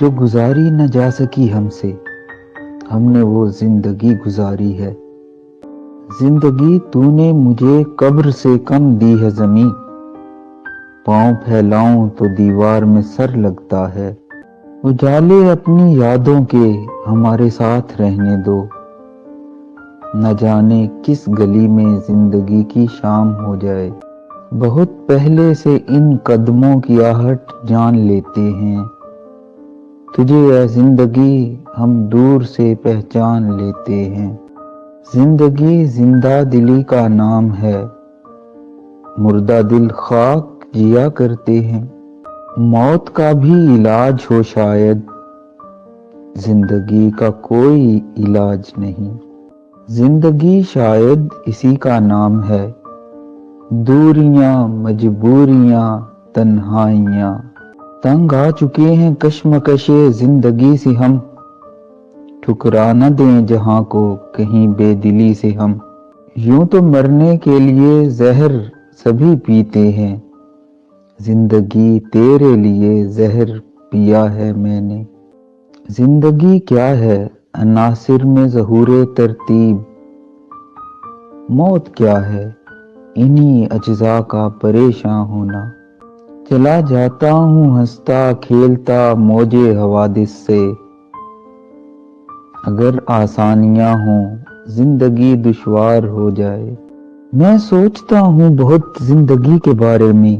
جو گزاری نہ جا سکی ہم سے، ہم نے وہ زندگی گزاری ہے۔ زندگی تو نے مجھے قبر سے کم دی ہے زمیں، پاؤں پھیلاؤں تو دیوار میں سر لگتا ہے۔ اجالے اپنی یادوں کے ہمارے ساتھ رہنے دو، نہ جانے کس گلی میں زندگی کی شام ہو جائے۔ بہت پہلے سے ان قدموں کی آہٹ جان لیتے ہیں، تجھے اے زندگی ہم دور سے پہچان لیتے ہیں۔ زندگی زندہ دلی کا نام ہے، مردہ دل خاک جیا کرتے ہیں۔ موت کا بھی علاج ہو شاید، زندگی کا کوئی علاج نہیں۔ زندگی شاید اسی کا نام ہے، دوریاں مجبوریاں تنہائیاں۔ تنگ آ چکے ہیں کشمکش زندگی سے ہم، ٹھکرا نہ دیں جہاں کو کہیں بے دلی سے ہم۔ یوں تو مرنے کے لیے زہر سبھی پیتے ہیں، زندگی تیرے لیے زہر پیا ہے میں نے۔ زندگی کیا ہے عناصر میں ظہور ترتیب، موت کیا ہے انہی اجزاء کا پریشاں ہونا۔ چلا جاتا ہوں ہنستا کھیلتا موجے حوادث سے، اگر آسانیاں ہوں زندگی دشوار ہو جائے۔ میں سوچتا ہوں بہت زندگی کے بارے میں،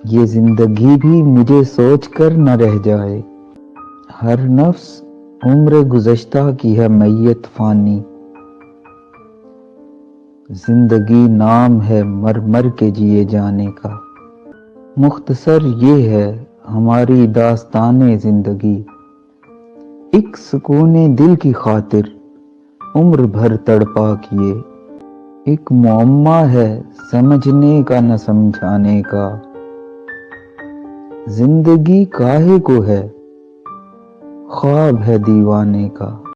یہ زندگی بھی مجھے سوچ کر نہ رہ جائے۔ ہر نفس عمر گزشتہ کی ہے میت فانی، زندگی نام ہے مر مر کے جیے جانے کا۔ مختصر یہ ہے ہماری داستان زندگی، ایک سکون دل کی خاطر عمر بھر تڑپا کیے۔ ایک معمہ ہے سمجھنے کا نہ سمجھانے کا، زندگی کاہے کو ہے خواب ہے دیوانے کا۔